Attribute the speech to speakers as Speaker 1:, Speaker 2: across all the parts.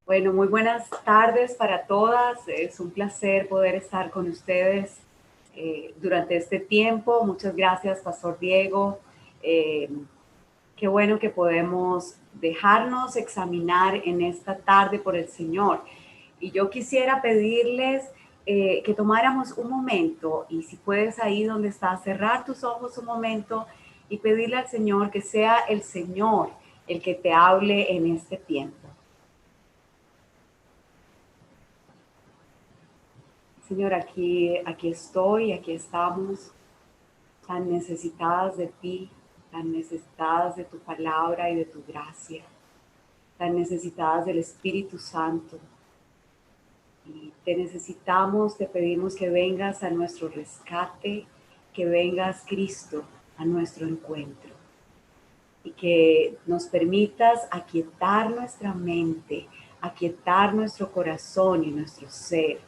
Speaker 1: Bueno, muy buenas tardes para todas. Es un placer poder estar con ustedes durante este tiempo. Muchas gracias, Pastor Diego. Eh, Qué bueno que podemos dejarnos examinar en esta tarde por el Señor. Y yo quisiera pedirles que tomáramos un momento, y si puedes ahí donde estás, cerrar tus ojos un momento y pedirle al Señor que sea el Señor el que te hable en este tiempo. Señor, aquí estoy, aquí estamos, tan necesitadas de ti, tan necesitadas de tu palabra y de tu gracia, tan necesitadas del Espíritu Santo. Y te necesitamos, te pedimos que vengas a nuestro rescate, que vengas, Cristo, a nuestro encuentro y que nos permitas aquietar nuestra mente, aquietar nuestro corazón y nuestro ser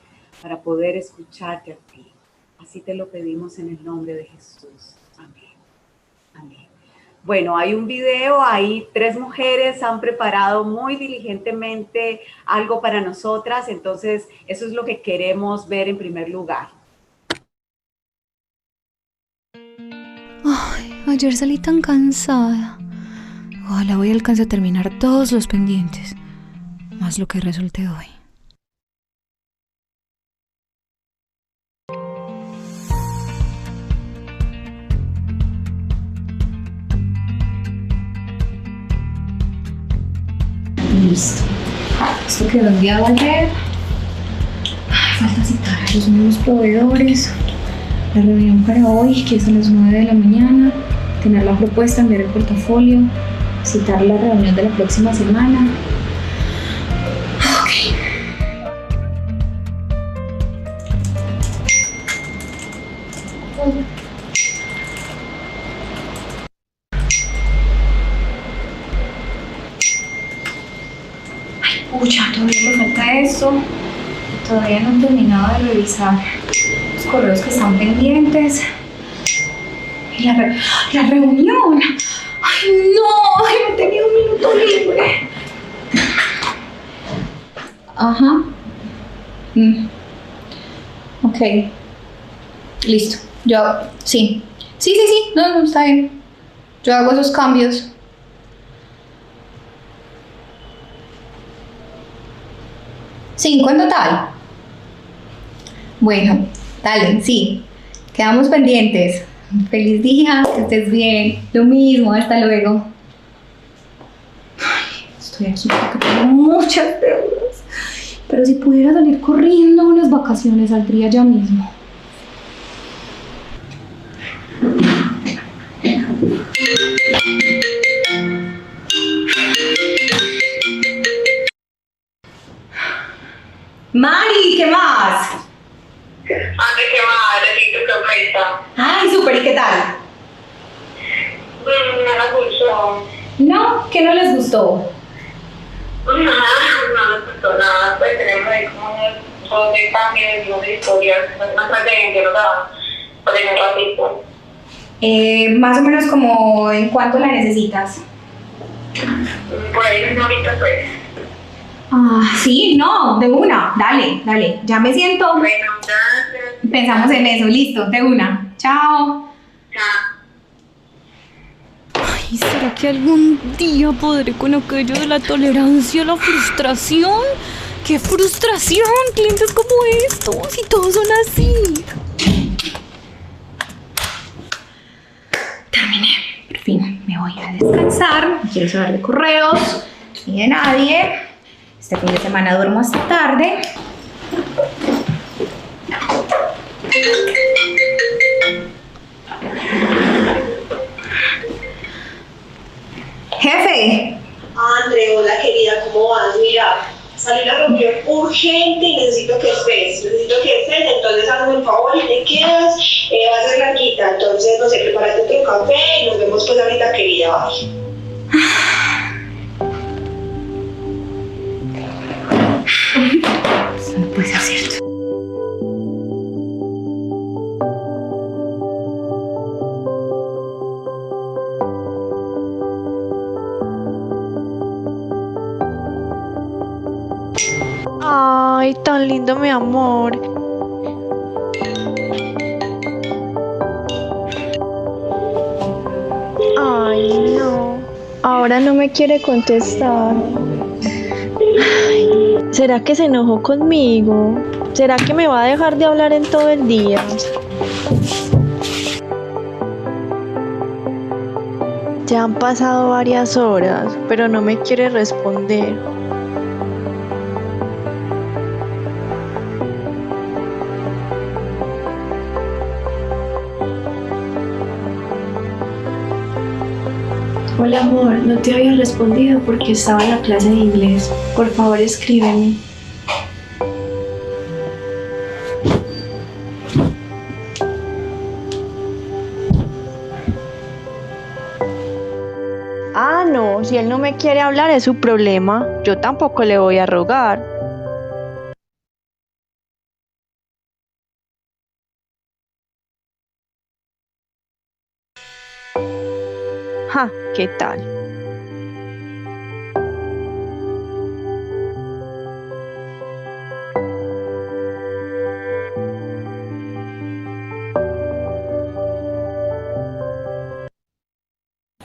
Speaker 1: para poder escucharte a ti. Así te lo pedimos en el nombre de Jesús. Amén. Amén. Bueno, hay un video, ahí tres mujeres han preparado muy diligentemente algo para nosotras, entonces eso es lo que queremos ver en primer lugar.
Speaker 2: Ay, ayer salí tan cansada. Ojalá hoy alcance a terminar todos los pendientes, más lo que resulte hoy. Listo. Esto quedó enviado ayer. Falta citar a los nuevos proveedores. La reunión para hoy, que es a las 9 de la mañana. Tener la propuesta, enviar el portafolio. Citar la reunión de la próxima semana. Ok. Pucha, todavía me falta eso. Todavía no he terminado de revisar los correos que están pendientes. Y la reunión. Ay, no, ay, no tenía un minuto libre. Ajá. Ok. Listo. Yo, sí. Sí. No, no, está bien. Yo hago esos cambios. 5 en total. Bueno, dale, sí. Quedamos pendientes. Feliz día, que estés bien. Lo mismo, hasta luego. Estoy aquí porque tengo muchas deudas. Pero si pudiera salir corriendo a unas vacaciones, saldría ya mismo. Mari, ¿qué más?
Speaker 3: Antes que más, necesito sorpresa.
Speaker 2: Ay, súper, ¿y qué tal?
Speaker 3: No la gustó.
Speaker 2: ¿No? ¿Qué no les gustó?
Speaker 3: Nada, no nos gustó nada. Pues tenemos ahí como un montón de cambios y unas historias. Una estrategia que nos da por el ratito.
Speaker 2: Más o menos como en cuánto la necesitas.
Speaker 3: Por ahí una horita pues.
Speaker 2: Ah, sí, no, de una, dale, ya me siento.
Speaker 3: Bueno, gracias.
Speaker 2: Pensamos en eso, listo, de una. Chao.
Speaker 3: Chao.
Speaker 4: ¿Y será que algún día podré con aquello de la tolerancia a la frustración? ¡Qué frustración! Clientes como estos y todos son así.
Speaker 2: Terminé, por fin me voy a descansar. No quiero saber de correos ni de nadie. Este fin de semana duermo hasta tarde. Jefe.
Speaker 5: André, hola querida, ¿cómo vas? Mira, salió una reunión urgente y necesito que estés, entonces hazme un favor y te quedas, va a ser larguita, entonces no sé, prepárate otro café y nos vemos pues ahorita querida, bye.
Speaker 2: Eso no puede ser cierto.
Speaker 6: Ay, tan lindo, mi amor. Ay, no. Ahora no me quiere contestar. ¿Será que se enojó conmigo? ¿Será que me va a dejar de hablar en todo el día? Ya han pasado varias horas, pero no me quiere responder.
Speaker 2: Hola amor, no te había respondido porque estaba en la clase de inglés. Por favor, escríbeme.
Speaker 6: Ah, no, si él no me quiere hablar es su problema. Yo tampoco le voy a rogar. Ja, ¿qué tal?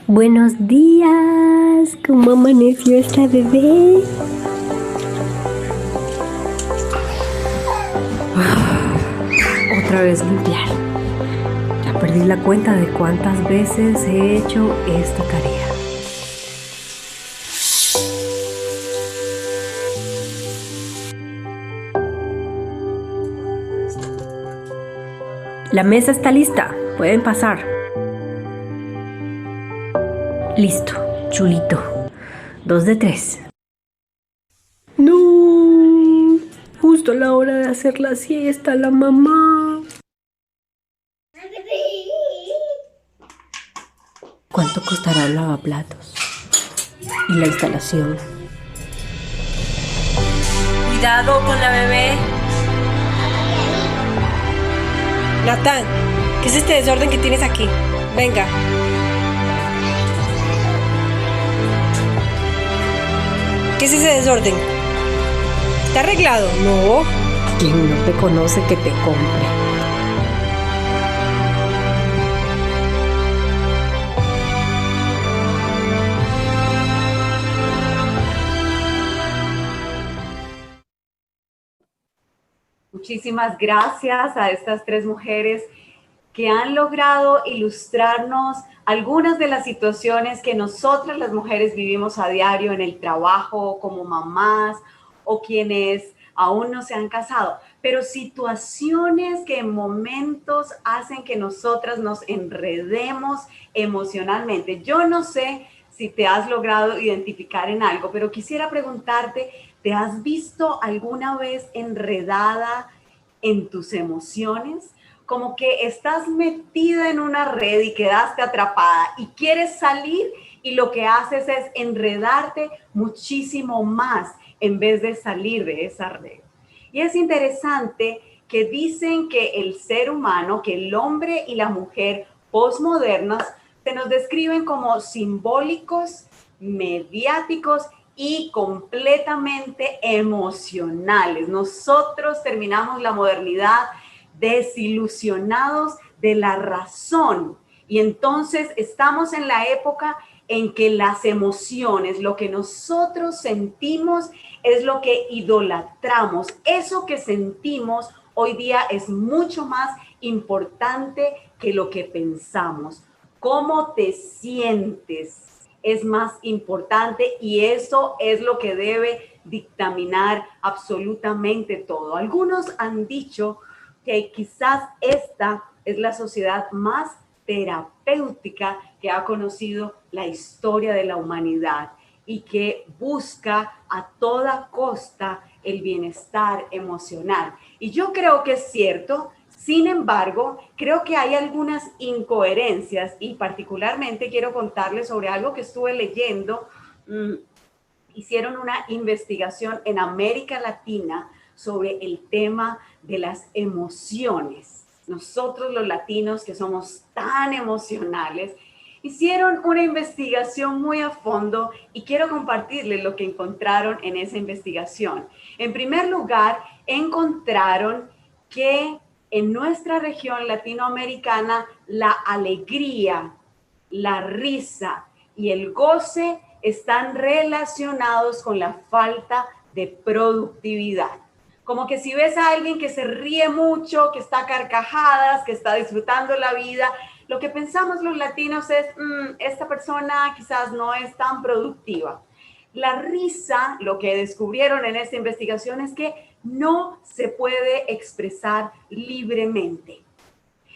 Speaker 7: Buenos días, ¿cómo amaneció esta bebé? Otra vez limpiar. Ya perdí la cuenta de cuántas veces he hecho esta tarea. La mesa está lista, pueden pasar. Listo, chulito. 2 de 3. No, justo a la hora de hacer la siesta, la mamá. ¿Cuánto costará el lavaplatos? Y la instalación. Cuidado con la bebé.
Speaker 8: Natán, ¿qué es este desorden que tienes aquí? Venga. ¿Qué es ese desorden? ¿Está arreglado? No.
Speaker 7: Quien no te conoce que te compre.
Speaker 1: Muchísimas gracias a estas tres mujeres que han logrado ilustrarnos algunas de las situaciones que nosotras las mujeres vivimos a diario en el trabajo, como mamás o quienes aún no se han casado, pero situaciones que en momentos hacen que nosotras nos enredemos emocionalmente. Yo no sé si te has logrado identificar en algo, pero quisiera preguntarte, ¿te has visto alguna vez enredada en tus emociones? Como que estás metida en una red y quedaste atrapada y quieres salir y lo que haces es enredarte muchísimo más en vez de salir de esa red. Y es interesante que dicen que el ser humano, que el hombre y la mujer postmodernas se nos describen como simbólicos, mediáticos y completamente emocionales. Nosotros terminamos la modernidad desilusionados de la razón y entonces estamos en la época en que las emociones, lo que nosotros sentimos es lo que idolatramos. Eso que sentimos hoy día es mucho más importante que lo que pensamos. ¿Cómo te sientes? Es más importante y eso es lo que debe dictaminar absolutamente todo. Algunos han dicho que quizás esta es la sociedad más terapéutica que ha conocido la historia de la humanidad y que busca a toda costa el bienestar emocional. Y yo creo que es cierto. Sin embargo, creo que hay algunas incoherencias y particularmente quiero contarles sobre algo que estuve leyendo. Hicieron una investigación en América Latina sobre el tema de las emociones. Nosotros los latinos que somos tan emocionales, Hicieron una investigación muy a fondo y quiero compartirles lo que encontraron en esa investigación. En primer lugar, encontraron que en nuestra región latinoamericana la alegría, la risa y el goce están relacionados con la falta de productividad. Como que si ves a alguien que se ríe mucho, que está a carcajadas, que está disfrutando la vida, lo que pensamos los latinos es, esta persona quizás no es tan productiva. La risa, lo que descubrieron en esta investigación es que no se puede expresar libremente.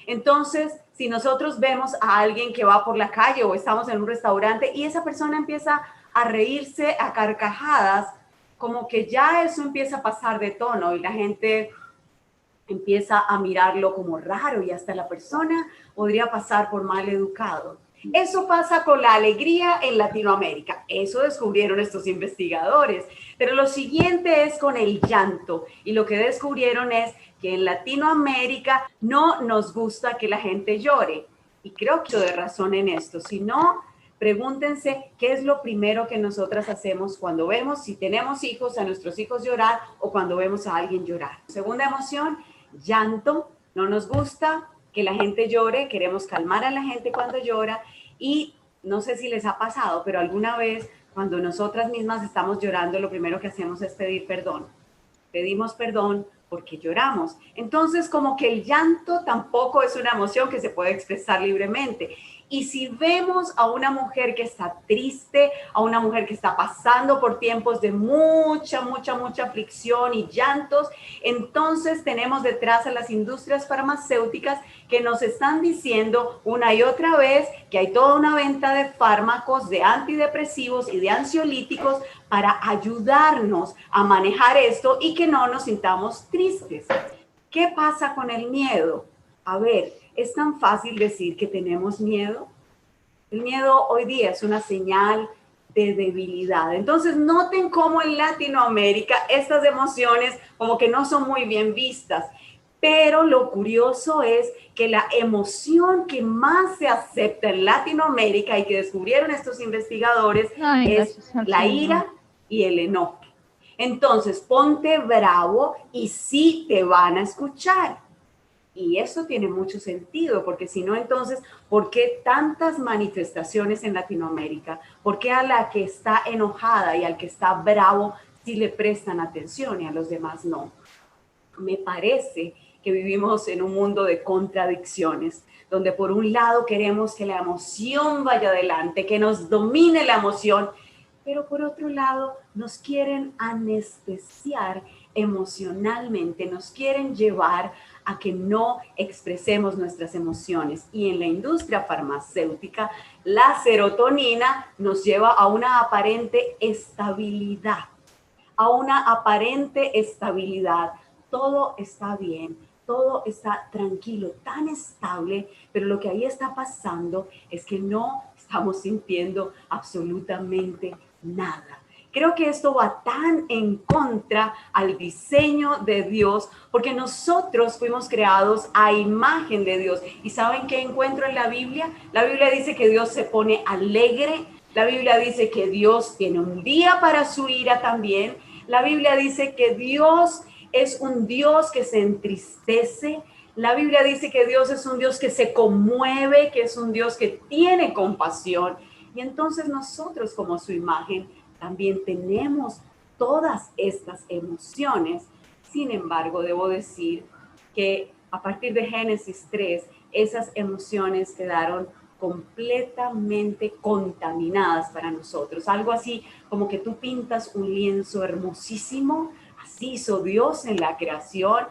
Speaker 1: Entonces, si nosotros vemos a alguien que va por la calle o estamos en un restaurante y esa persona empieza a reírse a carcajadas, como que ya eso empieza a pasar de tono y la gente empieza a mirarlo como raro y hasta la persona podría pasar por mal educado. Eso pasa con la alegría en Latinoamérica. Eso descubrieron estos investigadores. Pero lo siguiente es con el llanto. Y lo que descubrieron es que en Latinoamérica no nos gusta que la gente llore. Y creo que de razón en esto. Si no, pregúntense qué es lo primero que nosotras hacemos cuando vemos, si tenemos hijos, a nuestros hijos llorar o cuando vemos a alguien llorar. Segunda emoción, llanto. No nos gusta que la gente llore, queremos calmar a la gente cuando llora y no sé si les ha pasado, pero alguna vez cuando nosotras mismas estamos llorando, lo primero que hacemos es pedir perdón. Pedimos perdón porque lloramos. Entonces, como que el llanto tampoco es una emoción que se puede expresar libremente. Y si vemos a una mujer que está triste, a una mujer que está pasando por tiempos de mucha aflicción y llantos, entonces tenemos detrás a las industrias farmacéuticas que nos están diciendo una y otra vez que hay toda una venta de fármacos, de antidepresivos y de ansiolíticos para ayudarnos a manejar esto y que no nos sintamos tristes. ¿Qué pasa con el miedo? A ver, ¿es tan fácil decir que tenemos miedo? El miedo hoy día es una señal de debilidad. Entonces, noten cómo en Latinoamérica estas emociones como que no son muy bien vistas. Pero lo curioso es que la emoción que más se acepta en Latinoamérica y que descubrieron estos investigadores es la ira y el enojo. Entonces, ponte bravo y sí te van a escuchar. Y eso tiene mucho sentido, porque si no, entonces, ¿por qué tantas manifestaciones en Latinoamérica? ¿Por qué a la que está enojada y al que está bravo sí le prestan atención y a los demás no? Me parece que vivimos en un mundo de contradicciones, donde por un lado queremos que la emoción vaya adelante, que nos domine la emoción, pero por otro lado nos quieren anestesiar emocionalmente, nos quieren llevar a que no expresemos nuestras emociones. Y en la industria farmacéutica, la serotonina nos lleva a una aparente estabilidad, Todo está bien, todo está tranquilo, tan estable, pero lo que ahí está pasando es que no estamos sintiendo absolutamente nada. Creo que esto va tan en contra al diseño de Dios, porque nosotros fuimos creados a imagen de Dios. ¿Y saben qué encuentro en la Biblia? La Biblia dice que Dios se pone alegre. La Biblia dice que Dios tiene un día para su ira también. La Biblia dice que Dios es un Dios que se entristece. La Biblia dice que Dios es un Dios que se conmueve, que es un Dios que tiene compasión. Y entonces nosotros, como su imagen, también tenemos todas estas emociones. Sin embargo, debo decir que a partir de Génesis 3, esas emociones quedaron completamente contaminadas para nosotros. Algo así como que tú pintas un lienzo hermosísimo, así hizo Dios en la creación,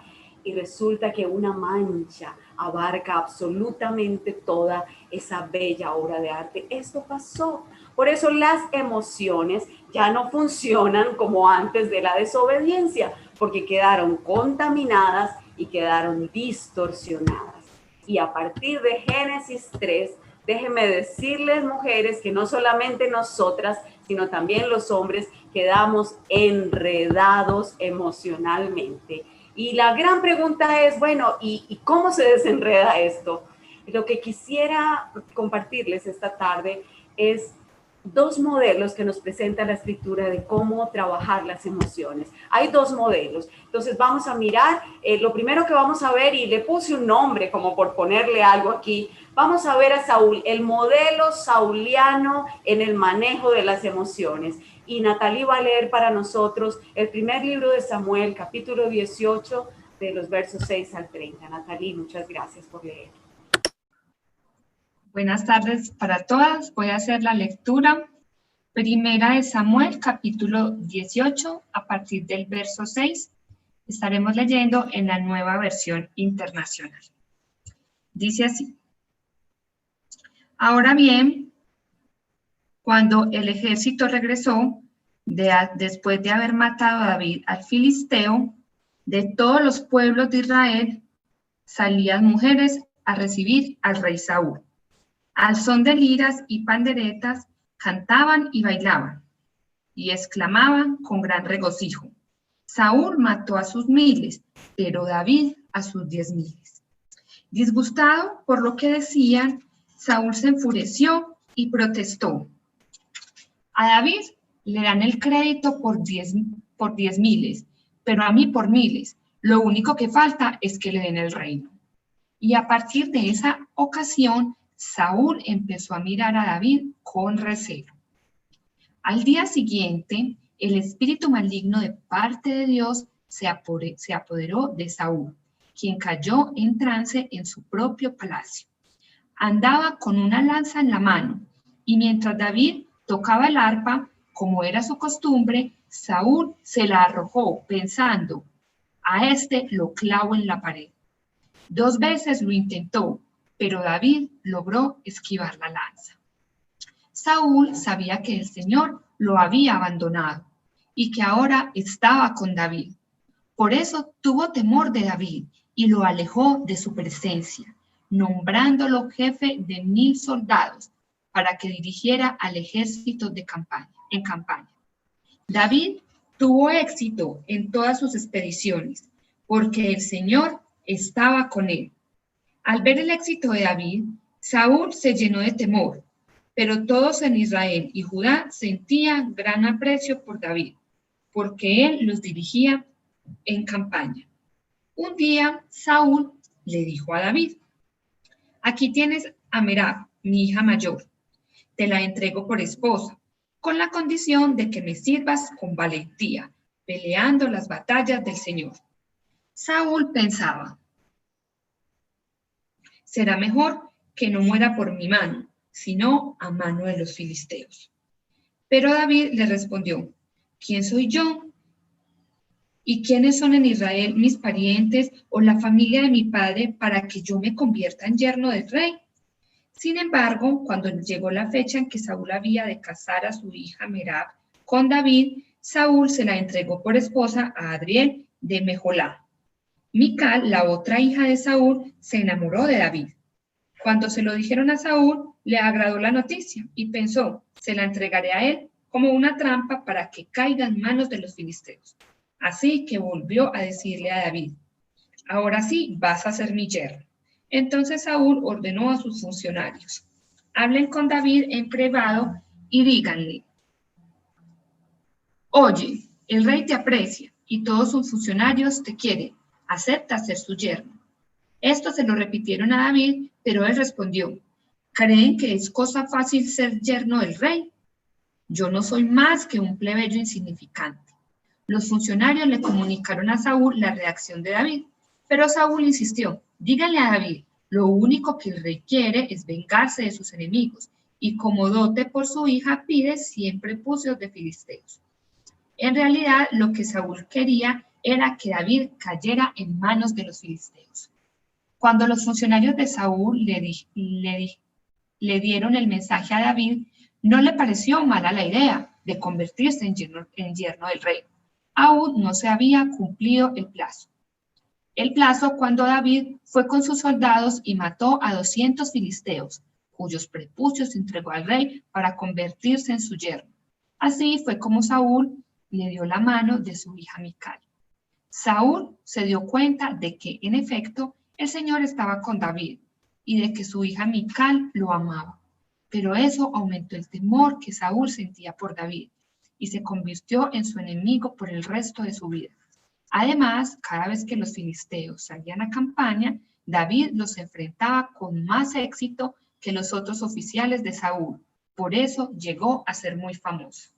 Speaker 1: y resulta que una mancha abarca absolutamente toda esa bella obra de arte. Esto pasó. Por eso las emociones ya no funcionan como antes de la desobediencia, porque quedaron contaminadas y quedaron distorsionadas. Y a partir de Génesis 3, déjenme decirles, mujeres, que no solamente nosotras, sino también los hombres, quedamos enredados emocionalmente. Y la gran pregunta es, bueno, ¿y cómo se desenreda esto? Lo que quisiera compartirles esta tarde es dos modelos que nos presenta la escritura de cómo trabajar las emociones. Hay dos modelos. Entonces vamos a mirar, lo primero que vamos a ver, y le puse un nombre como por ponerle algo aquí, vamos a ver a Saúl, el modelo sauliano en el manejo de las emociones. Y Natalie va a leer para nosotros el primer libro de Samuel, capítulo 18, de los versos 6 al 30. Natalie, muchas gracias por leer.
Speaker 9: Buenas tardes para todas. Voy a hacer la lectura. Primera de Samuel, capítulo 18, a partir del verso 6. Estaremos leyendo en la Nueva Versión Internacional. Dice así: Ahora bien, cuando el ejército regresó, después de haber matado a David al filisteo, de todos los pueblos de Israel salían mujeres a recibir al rey Saúl. Al son de liras y panderetas, cantaban y bailaban, y exclamaban con gran regocijo: Saúl mató a sus miles, pero David a sus 10,000. Disgustado por lo que decían, Saúl se enfureció y protestó: a David le dan el crédito por 10,000, pero a mí por miles. Lo único que falta es que le den el reino. Y a partir de esa ocasión, Saúl empezó a mirar a David con recelo. Al día siguiente, el espíritu maligno de parte de Dios se apoderó de Saúl, quien cayó en trance en su propio palacio. Andaba con una lanza en la mano, y mientras David tocaba el arpa, como era su costumbre, Saúl se la arrojó, pensando: a este lo clavo en la pared. 2 veces lo intentó, pero David logró esquivar la lanza. Saúl sabía que el Señor lo había abandonado y que ahora estaba con David. Por eso tuvo temor de David y lo alejó de su presencia, nombrándolo jefe de 1,000 soldados para que dirigiera al ejército en campaña. David tuvo éxito en todas sus expediciones porque el Señor estaba con él. Al ver el éxito de David, Saúl se llenó de temor, pero todos en Israel y Judá sentían gran aprecio por David, porque él los dirigía en campaña. Un día, Saúl le dijo a David: aquí tienes a Merab, mi hija mayor. Te la entrego por esposa, con la condición de que me sirvas con valentía, peleando las batallas del Señor. Saúl pensaba: será mejor que no muera por mi mano, sino a mano de los filisteos. Pero David le respondió: ¿quién soy yo? ¿Y quiénes son en Israel mis parientes o la familia de mi padre para que yo me convierta en yerno del rey? Sin embargo, cuando llegó la fecha en que Saúl había de casar a su hija Merab con David, Saúl se la entregó por esposa a Adriel de Mejolá. Mical, la otra hija de Saúl, se enamoró de David. Cuando se lo dijeron a Saúl, le agradó la noticia y pensó: se la entregaré a él como una trampa para que caiga en manos de los filisteos. Así que volvió a decirle a David: ahora sí vas a ser mi yerno. Entonces Saúl ordenó a sus funcionarios: hablen con David en privado y díganle: oye, el rey te aprecia y todos sus funcionarios te quieren. Acepta ser su yerno. Esto se lo repitieron a David, pero él respondió: ¿creen que es cosa fácil ser yerno del rey? Yo no soy más que un plebeyo insignificante. Los funcionarios le comunicaron a Saúl la reacción de David, pero Saúl insistió: díganle a David, lo único que el rey quiere es vengarse de sus enemigos, y como dote por su hija pide 100 prepucios de filisteos. En realidad, lo que Saúl quería era que David cayera en manos de los filisteos. Cuando los funcionarios de Saúl le dieron el mensaje a David, no le pareció mala la idea de convertirse en yerno del rey. Aún no se había cumplido el plazo. El plazo cuando David fue con sus soldados y mató a 200 filisteos, cuyos prepucios entregó al rey para convertirse en su yerno. Así fue como Saúl le dio la mano de su hija Mical. Saúl se dio cuenta de que, en efecto, el Señor estaba con David, y de que su hija Mical lo amaba. Pero eso aumentó el temor que Saúl sentía por David y se convirtió en su enemigo por el resto de su vida. Además, cada vez que los filisteos salían a campaña, David los enfrentaba con más éxito que los otros oficiales de Saúl. Por eso llegó a ser muy famoso.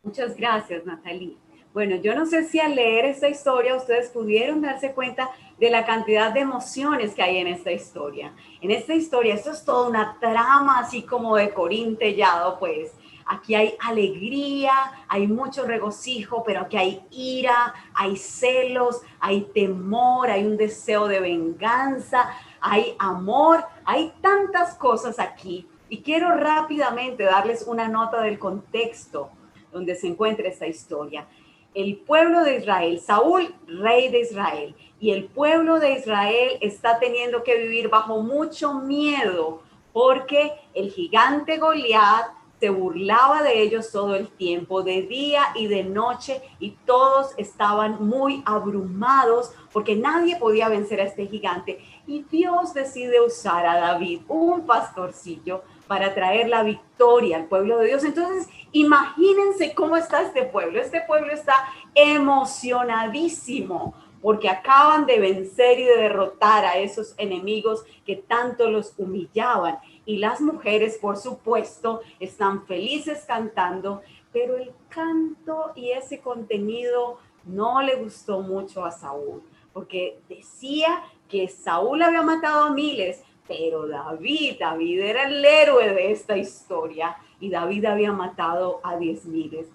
Speaker 1: Muchas gracias, Natalie. Bueno, yo no sé si al leer esta historia ustedes pudieron darse cuenta de la cantidad de emociones que hay en esta historia. En esta historia, esto es toda una trama así como de Corín Tellado, pues. Aquí hay alegría, hay mucho regocijo, pero aquí hay ira, hay celos, hay temor, hay un deseo de venganza, hay amor, hay tantas cosas aquí. Y quiero rápidamente darles una nota del contexto donde se encuentra esta historia. El pueblo de Israel, Saúl, rey de Israel, y el pueblo de Israel está teniendo que vivir bajo mucho miedo porque el gigante Goliat se burlaba de ellos todo el tiempo, de día y de noche, y todos estaban muy abrumados porque nadie podía vencer a este gigante. Y Dios decide usar a David, un pastorcillo, para traer la victoria al pueblo de Dios. Entonces, imagínense cómo está este pueblo. Este pueblo está emocionadísimo porque acaban de vencer y de derrotar a esos enemigos que tanto los humillaban. Y las mujeres, por supuesto, están felices cantando, pero el canto y ese contenido no le gustó mucho a Saúl, porque decía que Saúl había matado a miles, pero David era el héroe de esta historia y David había matado a 10,000.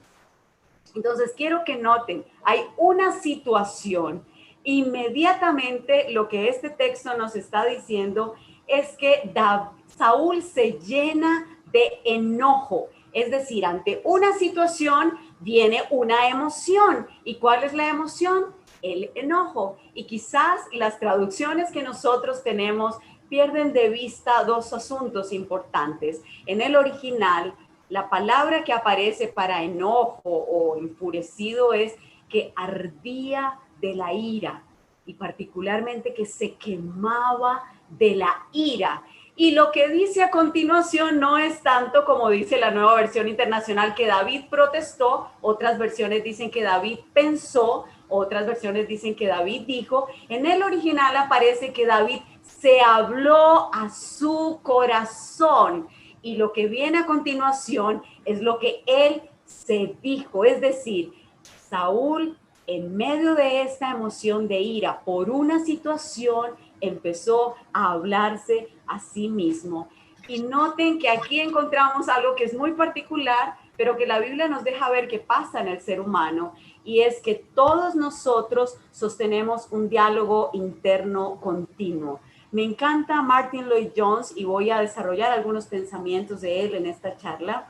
Speaker 1: Entonces quiero que noten, hay una situación. Inmediatamente lo que este texto nos está diciendo es que Saúl se llena de enojo. Es decir, ante una situación viene una emoción. ¿Y cuál es la emoción? El enojo. Y quizás las traducciones que nosotros tenemos pierden de vista dos asuntos importantes. En el original, la palabra que aparece para enojo o enfurecido es que ardía de la ira y particularmente que se quemaba de la ira. Y lo que dice a continuación no es tanto como dice la Nueva Versión Internacional que David protestó, otras versiones dicen que David pensó, otras versiones dicen que David dijo. En el original aparece que David se habló a su corazón y lo que viene a continuación es lo que él se dijo, es decir, Saúl en medio de esta emoción de ira por una situación empezó a hablarse a sí mismo. Y noten que aquí encontramos algo que es muy particular, pero que la Biblia nos deja ver que pasa en el ser humano, y es que todos nosotros sostenemos un diálogo interno continuo. Me encanta Martin Lloyd-Jones y voy a desarrollar algunos pensamientos de él en esta charla.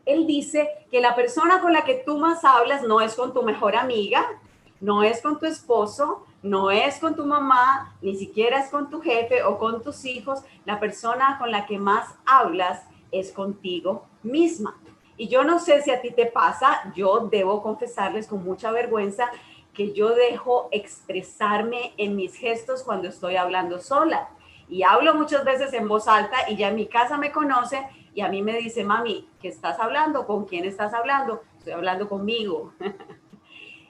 Speaker 1: Él dice que la persona con la que tú más hablas no es con tu mejor amiga, no es con tu esposo, no es con tu mamá, ni siquiera es con tu jefe o con tus hijos. La persona con la que más hablas es contigo misma. Y yo no sé si a ti te pasa, yo debo confesarles con mucha vergüenza que yo dejo expresarme en mis gestos cuando estoy hablando sola. Y hablo muchas veces en voz alta y ya en mi casa me conocen y a mí me dice, mami, ¿qué estás hablando? ¿Con quién estás hablando? Estoy hablando conmigo.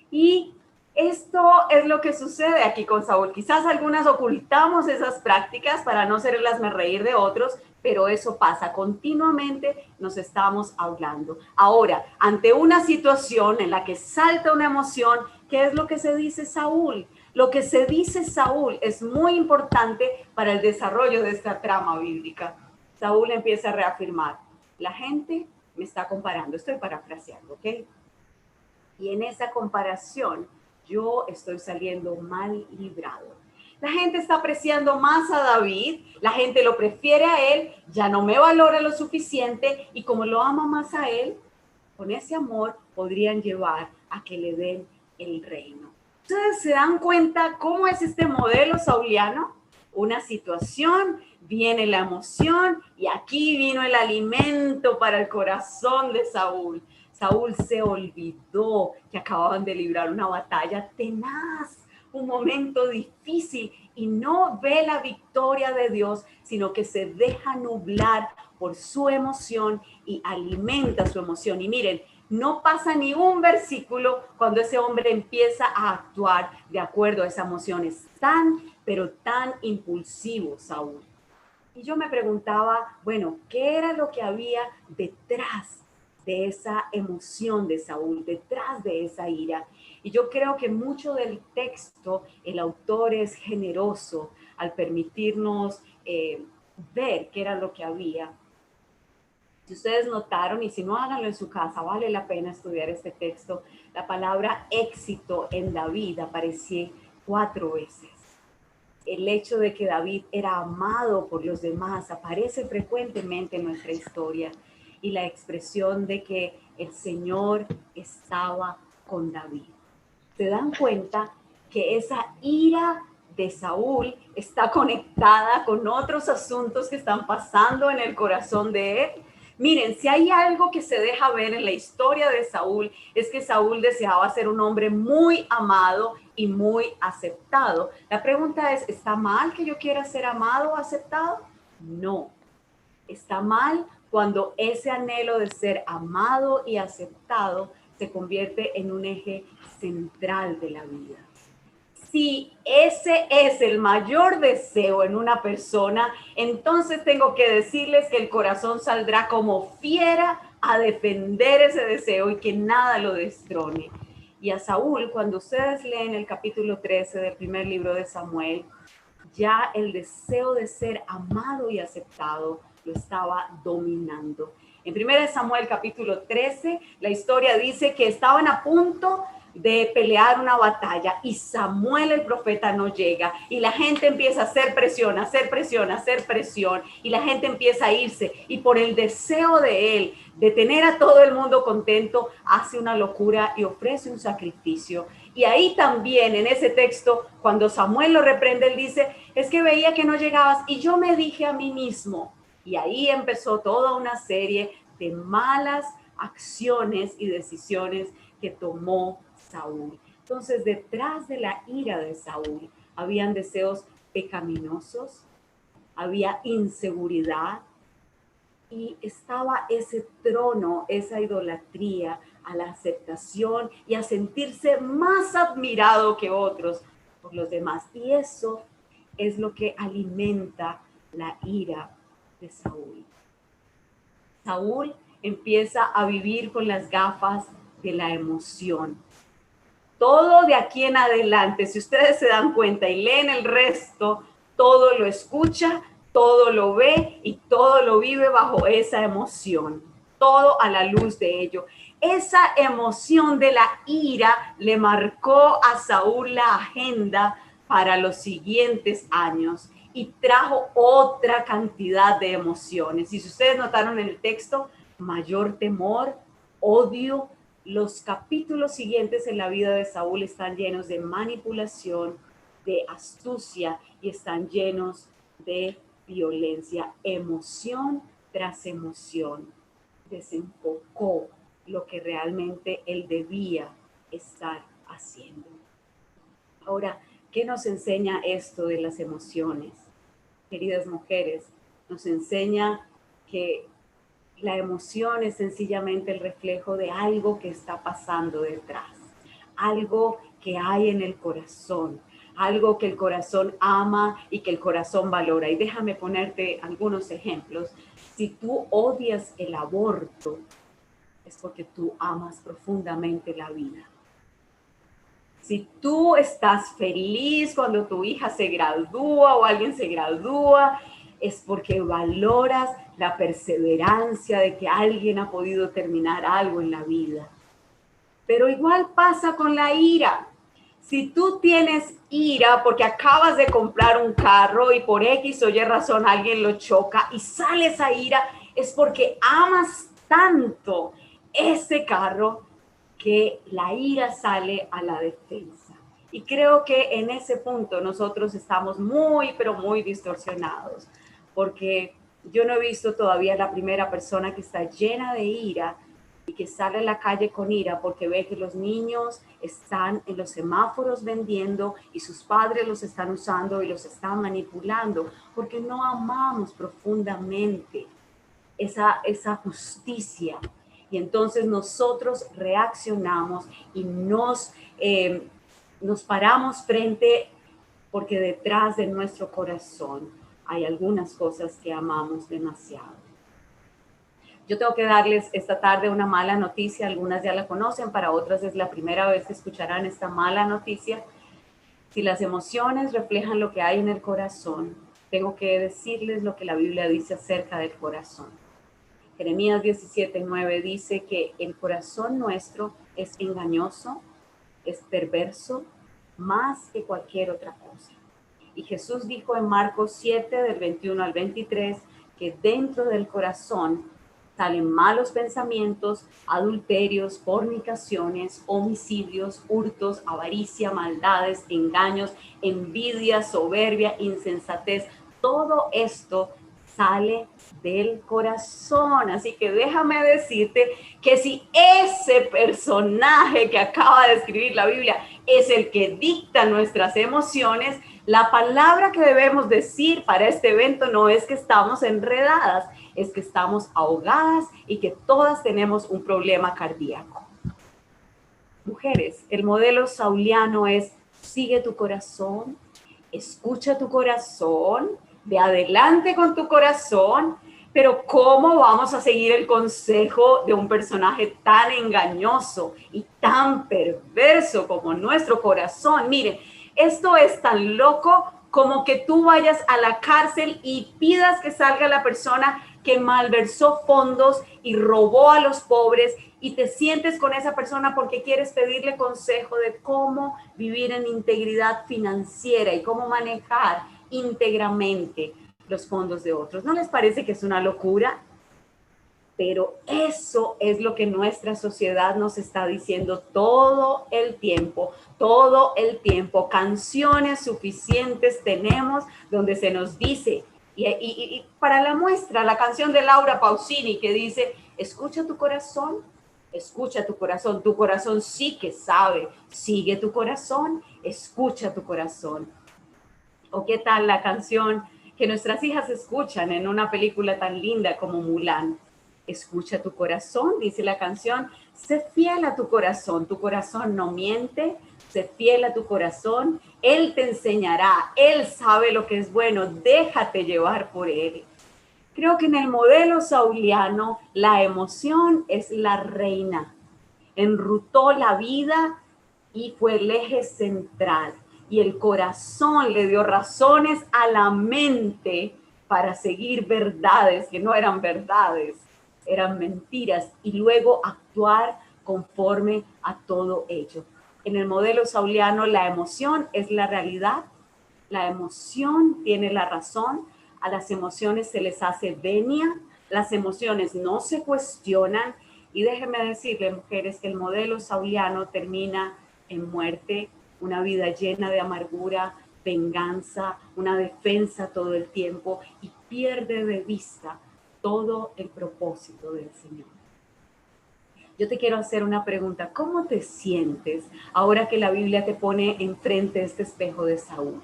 Speaker 1: Y esto es lo que sucede aquí con Saúl. Quizás algunas ocultamos esas prácticas para no hacerlas reír de otros, pero eso pasa continuamente, nos estamos hablando. Ahora, ante una situación en la que salta una emoción, ¿qué es lo que se dice Saúl? Lo que se dice Saúl es muy importante para el desarrollo de esta trama bíblica. Saúl empieza a reafirmar, la gente me está comparando, estoy parafraseando, ¿ok? Y en esa comparación yo estoy saliendo mal librado. La gente está apreciando más a David, la gente lo prefiere a él, ya no me valora lo suficiente y como lo ama más a él, con ese amor podrían llevar a que le den el reino. ¿Ustedes se dan cuenta cómo es este modelo sauliano? Una situación, viene la emoción y aquí vino el alimento para el corazón de Saúl. Saúl se olvidó que acababan de librar una batalla tenaz, un momento difícil y no ve la victoria de Dios, sino que se deja nublar por su emoción y alimenta su emoción. Y miren, no pasa ni un versículo cuando ese hombre empieza a actuar de acuerdo a esa emoción. Es tan, pero tan impulsivo Saúl. Y yo me preguntaba, bueno, ¿qué era lo que había detrás de esa emoción de Saúl, detrás de esa ira? Y yo creo que mucho del texto, el autor es generoso al permitirnos ver qué era lo que había. Si ustedes notaron, y si no, háganlo en su casa, vale la pena estudiar este texto, la palabra éxito en David apareció 4 veces. El hecho de que David era amado por los demás aparece frecuentemente en nuestra historia, y la expresión de que el Señor estaba con David. ¿Se dan cuenta que esa ira de Saúl está conectada con otros asuntos que están pasando en el corazón de él? Miren, si hay algo que se deja ver en la historia de Saúl, es que Saúl deseaba ser un hombre muy amado y muy aceptado. La pregunta es, ¿está mal que yo quiera ser amado o aceptado? No. Está mal cuando ese anhelo de ser amado y aceptado se convierte en un eje central de la vida. Si ese es el mayor deseo en una persona, entonces tengo que decirles que el corazón saldrá como fiera a defender ese deseo y que nada lo destrone. Y a Saúl, cuando ustedes leen el capítulo 13 del primer libro de Samuel, ya el deseo de ser amado y aceptado lo estaba dominando. En 1 Samuel capítulo 13, la historia dice que estaban a punto de pelear una batalla y Samuel el profeta no llega y la gente empieza a hacer presión, y la gente empieza a irse y por el deseo de él de tener a todo el mundo contento hace una locura y ofrece un sacrificio. Y ahí también en ese texto cuando Samuel lo reprende él dice, es que veía que no llegabas y yo me dije a mí mismo, y ahí empezó toda una serie de malas acciones y decisiones que tomó Saúl. Entonces, detrás de la ira de Saúl, habían deseos pecaminosos, había inseguridad y estaba ese trono, esa idolatría a la aceptación y a sentirse más admirado que otros por los demás. Y eso es lo que alimenta la ira de Saúl. Saúl empieza a vivir con las gafas de la emoción. Todo de aquí en adelante, si ustedes se dan cuenta y leen el resto, todo lo escucha, todo lo ve y todo lo vive bajo esa emoción. Todo a la luz de ello. Esa emoción de la ira le marcó a Saúl la agenda para los siguientes años y trajo otra cantidad de emociones. Y si ustedes notaron en el texto, mayor temor, odio. Los capítulos siguientes en la vida de Saúl están llenos de manipulación, de astucia y están llenos de violencia. Emoción tras emoción desenfocó lo que realmente él debía estar haciendo. Ahora, ¿qué nos enseña esto de las emociones? Queridas mujeres, nos enseña que la emoción es sencillamente el reflejo de algo que está pasando detrás, algo que hay en el corazón, algo que el corazón ama y que el corazón valora. Y déjame ponerte algunos ejemplos. Si tú odias el aborto, es porque tú amas profundamente la vida. Si tú estás feliz cuando tu hija se gradúa o alguien se gradúa, es porque valoras la perseverancia de que alguien ha podido terminar algo en la vida. Pero igual pasa con la ira. Si tú tienes ira porque acabas de comprar un carro y por X o Y razón alguien lo choca y sale esa ira, es porque amas tanto ese carro que la ira sale a la defensa. Y creo que en ese punto nosotros estamos muy, pero muy distorsionados, porque yo no he visto todavía la primera persona que está llena de ira y que sale a la calle con ira porque ve que los niños están en los semáforos vendiendo y sus padres los están usando y los están manipulando, porque no amamos profundamente esa justicia. Y entonces nosotros reaccionamos y nos paramos frente, porque detrás de nuestro corazón hay algunas cosas que amamos demasiado. Yo tengo que darles esta tarde una mala noticia. Algunas ya la conocen, para otras es la primera vez que escucharán esta mala noticia. Si las emociones reflejan lo que hay en el corazón, tengo que decirles lo que la Biblia dice acerca del corazón. Jeremías 17:9 dice que el corazón nuestro es engañoso, es perverso, más que cualquier otra cosa. Y Jesús dijo en Marcos 7, del 21 al 23, que dentro del corazón salen malos pensamientos, adulterios, fornicaciones, homicidios, hurtos, avaricia, maldades, engaños, envidia, soberbia, insensatez. Todo esto sale del corazón. Así que déjame decirte que si ese personaje que acaba de escribir la Biblia es el que dicta nuestras emociones, la palabra que debemos decir para este evento no es que estamos enredadas, es que estamos ahogadas y que todas tenemos un problema cardíaco. Mujeres, el modelo sauliano es: sigue tu corazón, escucha tu corazón, ve adelante con tu corazón. Pero ¿cómo vamos a seguir el consejo de un personaje tan engañoso y tan perverso como nuestro corazón? Miren, esto es tan loco como que tú vayas a la cárcel y pidas que salga la persona que malversó fondos y robó a los pobres, y te sientes con esa persona porque quieres pedirle consejo de cómo vivir en integridad financiera y cómo manejar íntegramente los fondos de otros. ¿No les parece que es una locura? Pero eso es lo que nuestra sociedad nos está diciendo todo el tiempo, todo el tiempo. Canciones suficientes tenemos donde se nos dice, y para la muestra, la canción de Laura Pausini que dice: escucha tu corazón tu corazón sí que sabe, sigue tu corazón, escucha tu corazón. ¿O qué tal la canción que nuestras hijas escuchan en una película tan linda como Mulan? Escucha tu corazón, dice la canción, sé fiel a tu corazón no miente, sé fiel a tu corazón, él te enseñará, él sabe lo que es bueno, déjate llevar por él. Creo que en el modelo sauliano la emoción es la reina, enrutó la vida y fue el eje central, y el corazón le dio razones a la mente para seguir verdades que no eran verdades, eran mentiras, y luego actuar conforme a todo ello. En el modelo sauliano la emoción es la realidad, la emoción tiene la razón, a las emociones se les hace venia, las emociones no se cuestionan, y déjenme decirles, mujeres, que el modelo sauliano termina en muerte, una vida llena de amargura, venganza, una defensa todo el tiempo, y pierde de vista todo el propósito del Señor. Yo te quiero hacer una pregunta. ¿Cómo te sientes ahora que la Biblia te pone enfrente de este espejo de Saúl?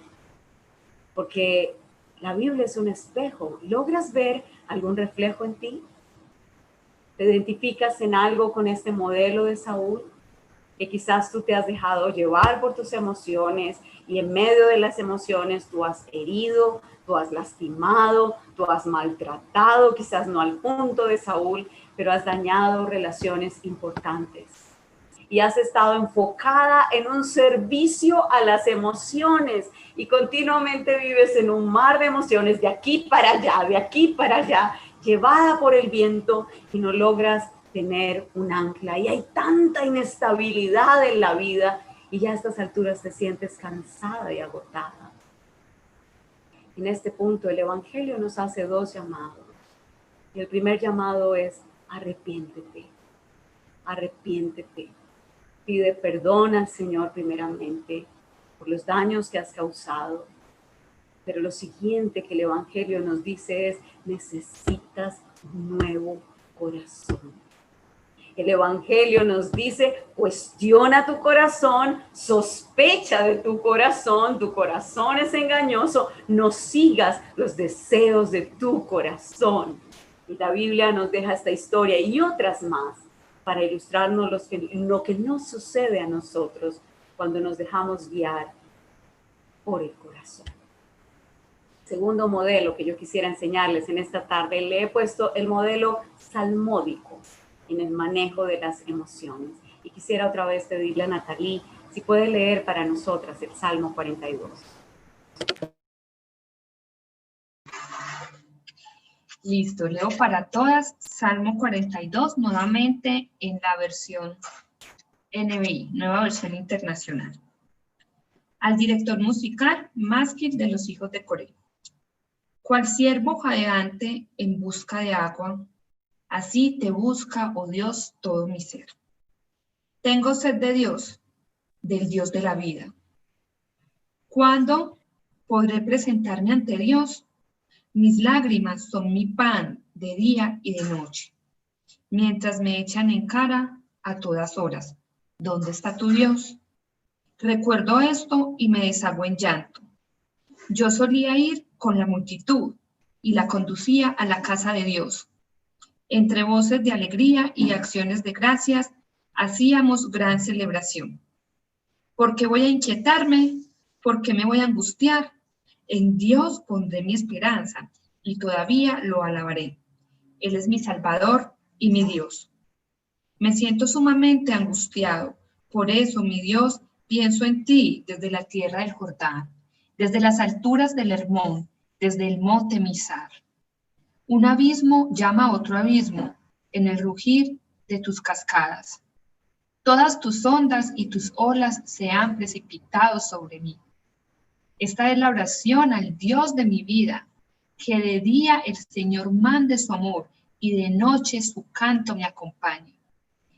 Speaker 1: Porque la Biblia es un espejo. ¿Logras ver algún reflejo en ti? ¿Te identificas en algo con este modelo de Saúl? Que quizás tú te has dejado llevar por tus emociones, y en medio de las emociones tú has herido, tú has lastimado, tú has maltratado, quizás no al punto de Saúl, pero has dañado relaciones importantes. Y has estado enfocada en un servicio a las emociones y continuamente vives en un mar de emociones de aquí para allá, llevada por el viento, y no logras tener un ancla. Y hay tanta inestabilidad en la vida y ya a estas alturas te sientes cansada y agotada. En este punto el Evangelio nos hace dos llamados. Y el primer llamado es: arrepiéntete, arrepiéntete. Pide perdón al Señor primeramente por los daños que has causado. Pero lo siguiente que el Evangelio nos dice es: necesitas un nuevo corazón. El Evangelio nos dice, cuestiona tu corazón, sospecha de tu corazón es engañoso, no sigas los deseos de tu corazón. Y la Biblia nos deja esta historia y otras más para ilustrarnos lo que nos sucede a nosotros cuando nos dejamos guiar por el corazón. Segundo modelo que yo quisiera enseñarles en esta tarde, le he puesto el modelo salmódico en el manejo de las emociones. Y quisiera otra vez pedirle a Natalie si puede leer para nosotras el Salmo 42.
Speaker 9: Listo, leo para todas Salmo 42, nuevamente en la versión NBI, Nueva Versión Internacional. Al director musical, Maskil de los hijos de Coré. Cual siervo jadeante en busca de agua, así te busca, oh Dios, todo mi ser. Tengo sed de Dios, del Dios de la vida. ¿Cuándo podré presentarme ante Dios? Mis lágrimas son mi pan de día y de noche, mientras me echan en cara a todas horas. ¿Dónde está tu Dios? Recuerdo esto y me deshago en llanto. Yo solía ir con la multitud y la conducía a la casa de Dios. Entre voces de alegría y acciones de gracias, hacíamos gran celebración. ¿Por qué voy a inquietarme? ¿Por qué me voy a angustiar? En Dios pondré mi esperanza y todavía lo alabaré. Él es mi Salvador y mi Dios. Me siento sumamente angustiado. Por eso, mi Dios, pienso en ti desde la tierra del Jordán, desde las alturas del Hermón, desde el monte Mizar. Un abismo llama a otro abismo en el rugir de tus cascadas. Todas tus ondas y tus olas se han precipitado sobre mí. Esta es la oración al Dios de mi vida, que de día el Señor mande su amor y de noche su canto me acompañe.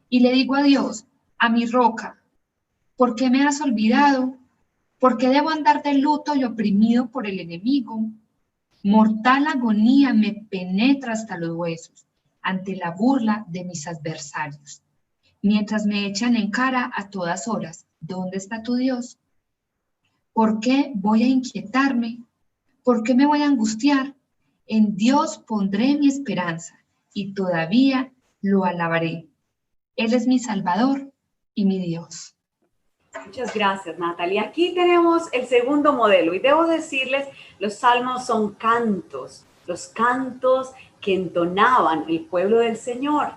Speaker 9: Y le digo a Dios, a mi roca, ¿por qué me has olvidado? ¿Por qué debo andar de luto y oprimido por el enemigo? Mortal agonía me penetra hasta los huesos ante la burla de mis adversarios. Mientras me echan en cara a todas horas, ¿dónde está tu Dios? ¿Por qué voy a inquietarme? ¿Por qué me voy a angustiar? En Dios pondré mi esperanza y todavía lo alabaré. Él es mi Salvador y mi Dios.
Speaker 1: Muchas gracias, Natalie. Aquí tenemos el segundo modelo y debo decirles, los salmos son cantos, los cantos que entonaban el pueblo del Señor.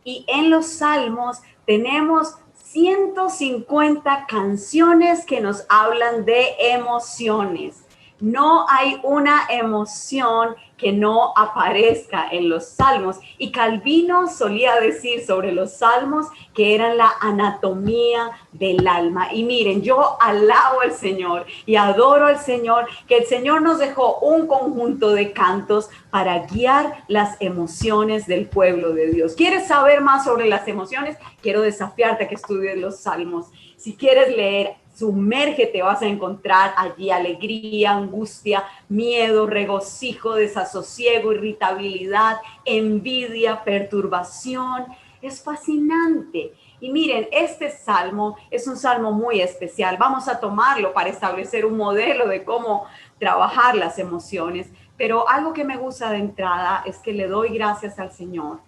Speaker 1: Y en los salmos tenemos 150 canciones que nos hablan de emociones. No hay una emoción que no aparezca en los salmos. Y Calvino solía decir sobre los salmos que eran la anatomía del alma. Y miren, yo alabo al Señor y adoro al Señor, que el Señor nos dejó un conjunto de cantos para guiar las emociones del pueblo de Dios. ¿Quieres saber más sobre las emociones? Quiero desafiarte a que estudies los salmos. Si quieres leer, sumérgete, vas a encontrar allí alegría, angustia, miedo, regocijo, desasosiego, irritabilidad, envidia, perturbación. Es fascinante. Y miren, este salmo es un salmo muy especial. Vamos a tomarlo para establecer un modelo de cómo trabajar las emociones. Pero algo que me gusta de entrada es que le doy gracias al Señor,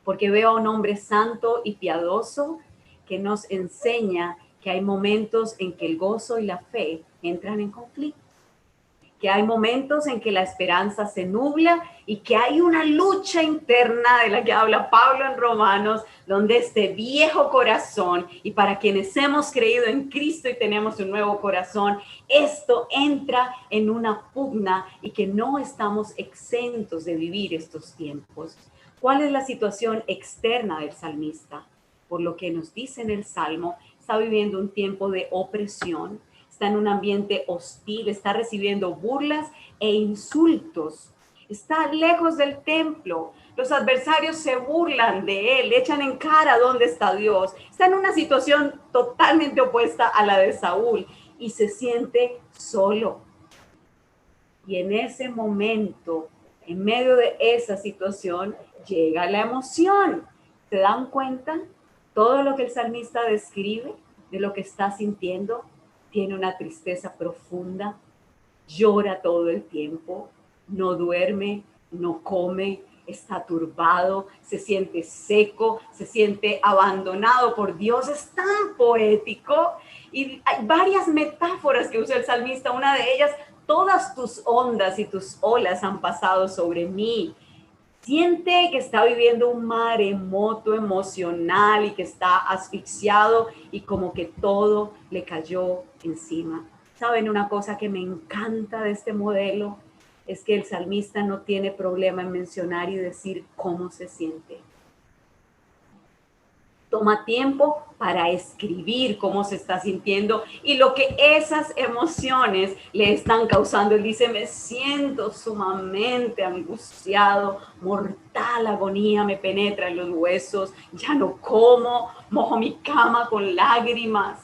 Speaker 1: porque veo a un hombre santo y piadoso que nos enseña que hay momentos en que el gozo y la fe entran en conflicto, que hay momentos en que la esperanza se nubla y que hay una lucha interna de la que habla Pablo en Romanos, donde este viejo corazón, y para quienes hemos creído en Cristo y tenemos un nuevo corazón, esto entra en una pugna y que no estamos exentos de vivir estos tiempos. ¿Cuál es la situación externa del salmista? Por lo que nos dice en el Salmo, está viviendo un tiempo de opresión, está en un ambiente hostil, está recibiendo burlas e insultos, está lejos del templo, los adversarios se burlan de él, le echan en cara dónde está Dios, está en una situación totalmente opuesta a la de Saúl y se siente solo. Y en ese momento, en medio de esa situación, llega la emoción. ¿Se dan cuenta? Todo lo que el salmista describe de lo que está sintiendo, tiene una tristeza profunda, llora todo el tiempo, no duerme, no come, está turbado, se siente seco, se siente abandonado por Dios. Es tan poético y hay varias metáforas que usa el salmista. Una de ellas, todas tus ondas y tus olas han pasado sobre mí. Siente que está viviendo un maremoto emocional y que está asfixiado y como que todo le cayó encima. ¿Saben una cosa que me encanta de este modelo? Es que el salmista no tiene problema en mencionar y decir cómo se siente. Toma tiempo para escribir cómo se está sintiendo y lo que esas emociones le están causando. Él dice, me siento sumamente angustiado, mortal agonía me penetra en los huesos, ya no como, mojo mi cama con lágrimas.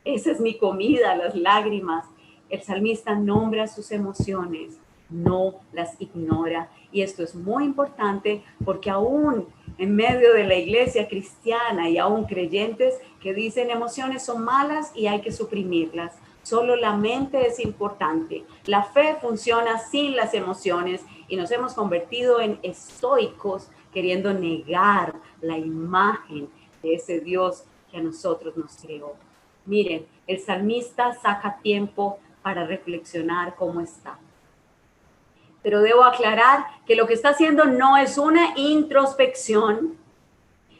Speaker 1: Esa es mi comida, las lágrimas. El salmista nombra sus emociones, no las ignora. Y esto es muy importante porque aún en medio de la iglesia cristiana y aún creyentes que dicen emociones son malas y hay que suprimirlas. Solo la mente es importante. La fe funciona sin las emociones y nos hemos convertido en estoicos queriendo negar la imagen de ese Dios que a nosotros nos creó. Miren, el salmista saca tiempo para reflexionar cómo está. Pero debo aclarar que lo que está haciendo no es una introspección.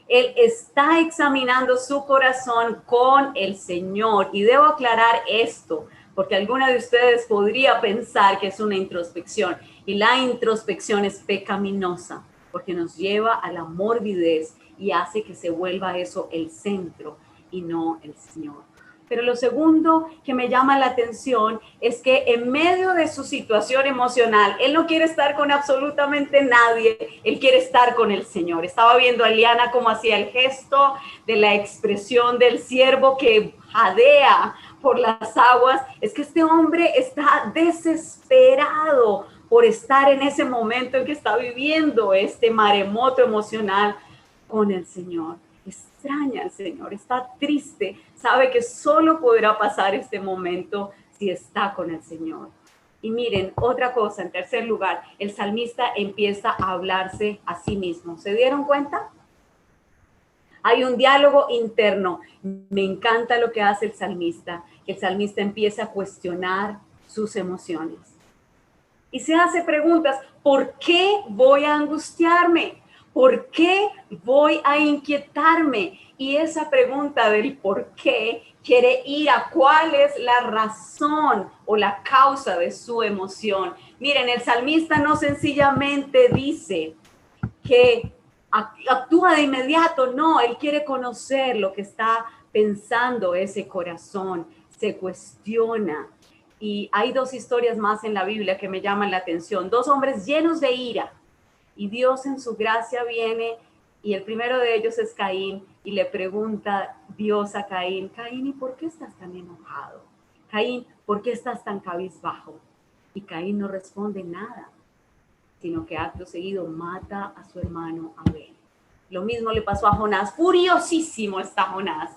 Speaker 1: Él está examinando su corazón con el Señor. Y debo aclarar esto, porque alguna de ustedes podría pensar que es una introspección. Y la introspección es pecaminosa, porque nos lleva a la morbidez y hace que se vuelva eso el centro y no el Señor. Pero lo segundo que me llama la atención es que en medio de su situación emocional, él no quiere estar con absolutamente nadie, él quiere estar con el Señor. Estaba viendo a Liana cómo hacía el gesto de la expresión del ciervo que jadea por las aguas. Es que este hombre está desesperado por estar en ese momento en que está viviendo este maremoto emocional con el Señor. Extraña al Señor, está triste, sabe que solo podrá pasar este momento si está con el Señor. Y miren, otra cosa, en tercer lugar, el salmista empieza a hablarse a sí mismo. ¿Se dieron cuenta? Hay un diálogo interno. Me encanta lo que hace el salmista. El salmista empieza a cuestionar sus emociones. Y se hace preguntas, ¿por qué voy a angustiarme? ¿Por qué voy a inquietarme? Y esa pregunta del por qué quiere ir a cuál es la razón o la causa de su emoción. Miren, el salmista no sencillamente dice que actúa de inmediato, no, él quiere conocer lo que está pensando ese corazón, se cuestiona. Y hay dos historias más en la Biblia que me llaman la atención, dos hombres llenos de ira. Y Dios en su gracia viene y el primero de ellos es Caín y le pregunta Dios a Caín, Caín, ¿y por qué estás tan enojado? Caín, ¿por qué estás tan cabizbajo? Y Caín no responde nada, sino que acto seguido mata a su hermano Abel. Lo mismo le pasó a Jonás, furiosísimo está Jonás.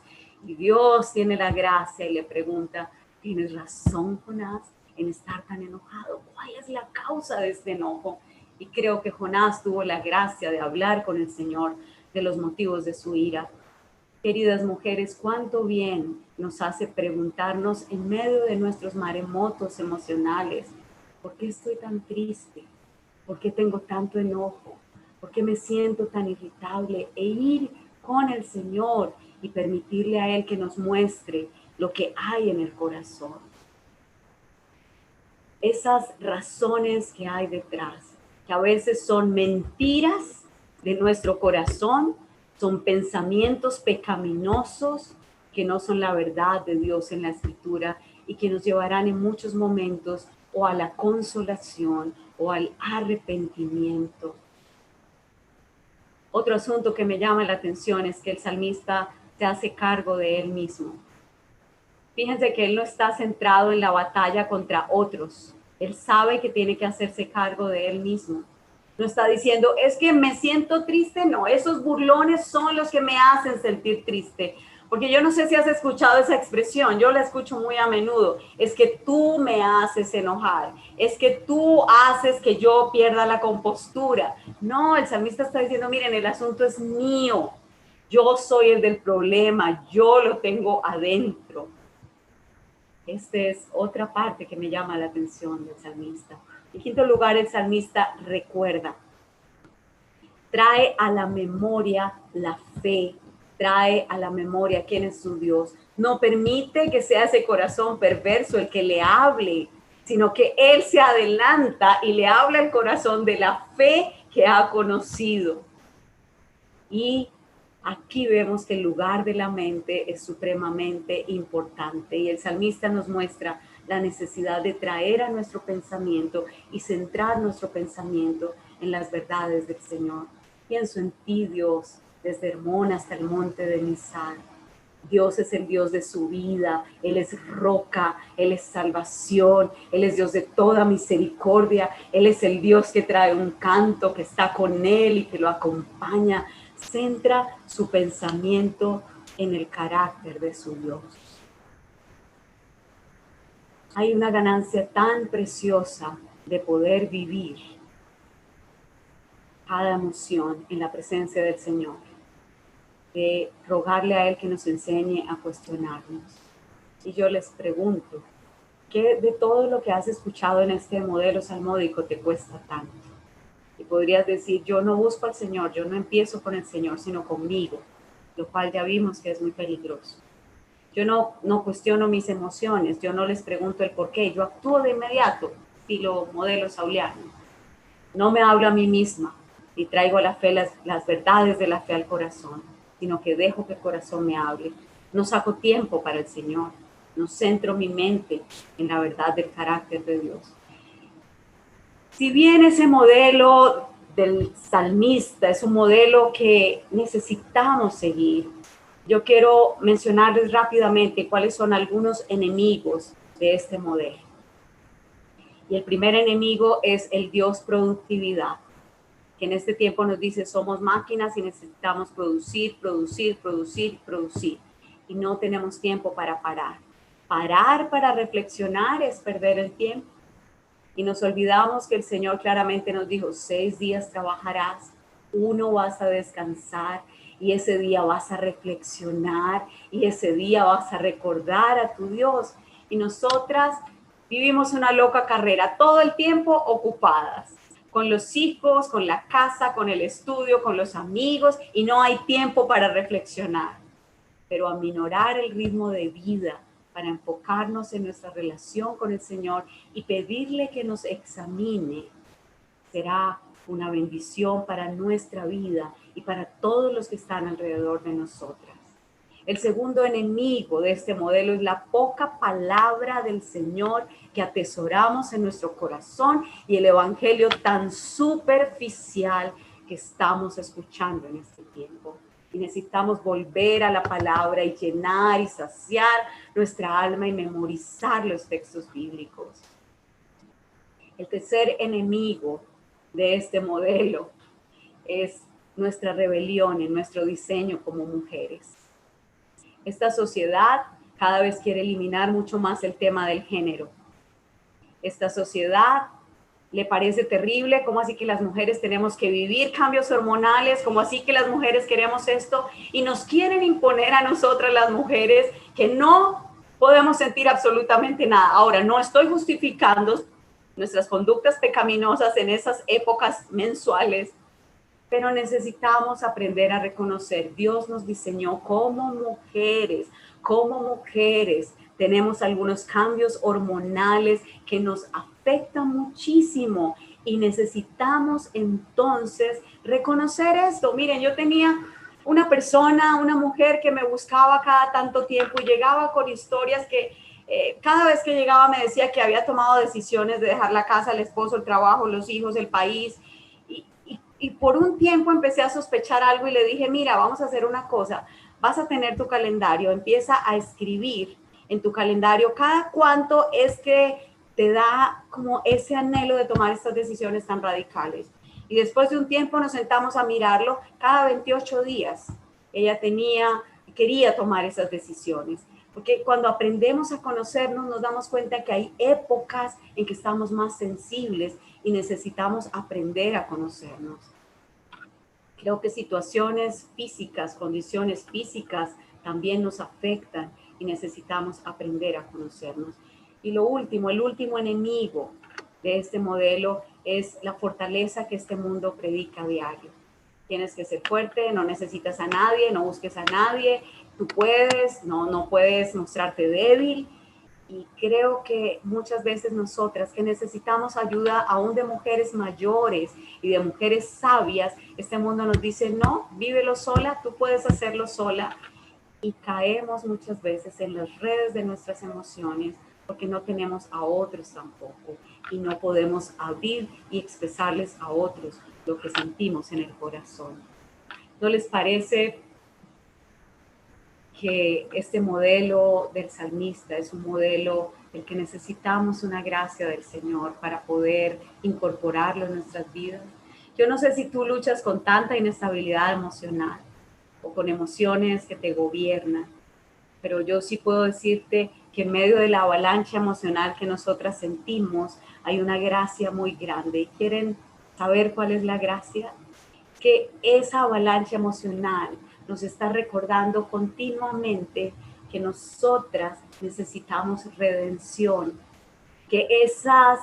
Speaker 1: Y Dios tiene la gracia y le pregunta, ¿tienes razón, Jonás, en estar tan enojado? ¿Cuál es la causa de este enojo? Y creo que Jonás tuvo la gracia de hablar con el Señor de los motivos de su ira. Queridas mujeres, cuánto bien nos hace preguntarnos en medio de nuestros maremotos emocionales, ¿por qué estoy tan triste? ¿Por qué tengo tanto enojo? ¿Por qué me siento tan irritable? E ir con el Señor y permitirle a Él que nos muestre lo que hay en el corazón. Esas razones que hay detrás, que a veces son mentiras de nuestro corazón, son pensamientos pecaminosos que no son la verdad de Dios en la Escritura y que nos llevarán en muchos momentos o a la consolación o al arrepentimiento. Otro asunto que me llama la atención es que el salmista se hace cargo de él mismo. Fíjense que él no está centrado en la batalla contra otros. Él sabe que tiene que hacerse cargo de él mismo. No está diciendo, es que me siento triste. No, esos burlones son los que me hacen sentir triste. Porque yo no sé si has escuchado esa expresión, yo la escucho muy a menudo. Es que tú me haces enojar, es que tú haces que yo pierda la compostura. No, el salmista está diciendo, miren, el asunto es mío. Yo soy el del problema, yo lo tengo adentro. Esta es otra parte que me llama la atención del salmista. En quinto lugar, el salmista recuerda, trae a la memoria la fe, trae a la memoria quién es su Dios. No permite que sea ese corazón perverso el que le hable, sino que Él se adelanta y le habla el corazón de la fe que ha conocido. Y aquí vemos que el lugar de la mente es supremamente importante y el salmista nos muestra la necesidad de traer a nuestro pensamiento y centrar nuestro pensamiento en las verdades del Señor. Pienso en ti, Dios, desde Hermón hasta el monte de Mizar. Dios es el Dios de su vida, Él es roca, Él es salvación, Él es Dios de toda misericordia, Él es el Dios que trae un canto, que está con Él y que lo acompaña. Centra su pensamiento en el carácter de su Dios. Hay una ganancia tan preciosa de poder vivir cada emoción en la presencia del Señor, de rogarle a Él que nos enseñe a cuestionarnos. Y yo les pregunto, ¿qué de todo lo que has escuchado en este modelo salmódico te cuesta tanto? Y podrías decir, yo no busco al Señor, yo no empiezo con el Señor, sino conmigo, lo cual ya vimos que es muy peligroso. Yo no cuestiono mis emociones, yo no les pregunto el por qué, yo actúo de inmediato, estilo modelo sauliano. No me hablo a mí misma y traigo a la fe las verdades de la fe al corazón, sino que dejo que el corazón me hable. No saco tiempo para el Señor, no centro mi mente en la verdad del carácter de Dios. Si bien ese modelo del salmista es un modelo que necesitamos seguir, yo quiero mencionarles rápidamente cuáles son algunos enemigos de este modelo. Y el primer enemigo es el Dios productividad, que en este tiempo nos dice somos máquinas y necesitamos producir. Y no tenemos tiempo para parar. Parar para reflexionar es perder el tiempo. Y nos olvidamos que el Señor claramente nos dijo, 6 días trabajarás, 1 vas a descansar y ese día vas a reflexionar y ese día vas a recordar a tu Dios. Y nosotras vivimos una loca carrera, todo el tiempo ocupadas, con los hijos, con la casa, con el estudio, con los amigos y no hay tiempo para reflexionar. Pero aminorar el ritmo de vida, para enfocarnos en nuestra relación con el Señor y pedirle que nos examine, será una bendición para nuestra vida y para todos los que están alrededor de nosotras. El segundo enemigo de este modelo es la poca palabra del Señor que atesoramos en nuestro corazón y el evangelio tan superficial que estamos escuchando en este tiempo. Y necesitamos volver a la palabra y llenar y saciar nuestra alma y memorizar los textos bíblicos. El tercer enemigo de este modelo es nuestra rebelión en nuestro diseño como mujeres. Esta sociedad cada vez quiere eliminar mucho más el tema del género. Esta sociedad le parece terrible, ¿cómo así que las mujeres tenemos que vivir cambios hormonales? ¿Cómo así que las mujeres queremos esto? Y nos quieren imponer a nosotras las mujeres que no podemos sentir absolutamente nada. Ahora, no estoy justificando nuestras conductas pecaminosas en esas épocas mensuales, pero necesitamos aprender a reconocer, Dios nos diseñó como mujeres tenemos algunos cambios hormonales que nos afectan muchísimo y necesitamos entonces reconocer esto. Miren, yo tenía una mujer que me buscaba cada tanto tiempo y llegaba con historias que cada vez que llegaba me decía que había tomado decisiones de dejar la casa, el esposo, el trabajo, los hijos, el país. Y por un tiempo empecé a sospechar algo y le dije, mira, vamos a hacer una cosa, vas a tener tu calendario, empieza a escribir en tu calendario cada cuánto es que te da como ese anhelo de tomar estas decisiones tan radicales. Y después de un tiempo nos sentamos a mirarlo cada 28 días. Ella quería tomar esas decisiones. Porque cuando aprendemos a conocernos nos damos cuenta que hay épocas en que estamos más sensibles y necesitamos aprender a conocernos. Creo que situaciones físicas, condiciones físicas también nos afectan y necesitamos aprender a conocernos. Y lo último, el último enemigo de este modelo es la fortaleza que este mundo predica a diario. Tienes que ser fuerte, no necesitas a nadie, no busques a nadie, tú puedes, no puedes mostrarte débil. Y creo que muchas veces nosotras que necesitamos ayuda aún de mujeres mayores y de mujeres sabias, este mundo nos dice, no, vívelo sola, tú puedes hacerlo sola. Y caemos muchas veces en las redes de nuestras emociones porque no tenemos a otros tampoco y no podemos abrir y expresarles a otros lo que sentimos en el corazón. ¿No les parece que este modelo del salmista es un modelo del que necesitamos una gracia del Señor para poder incorporarlo en nuestras vidas? Yo no sé si tú luchas con tanta inestabilidad emocional o con emociones que te gobiernan, pero yo sí puedo decirte que en medio de la avalancha emocional que nosotras sentimos hay una gracia muy grande. ¿Y quieren saber cuál es la gracia? Que esa avalancha emocional nos está recordando continuamente que nosotras necesitamos redención, que esas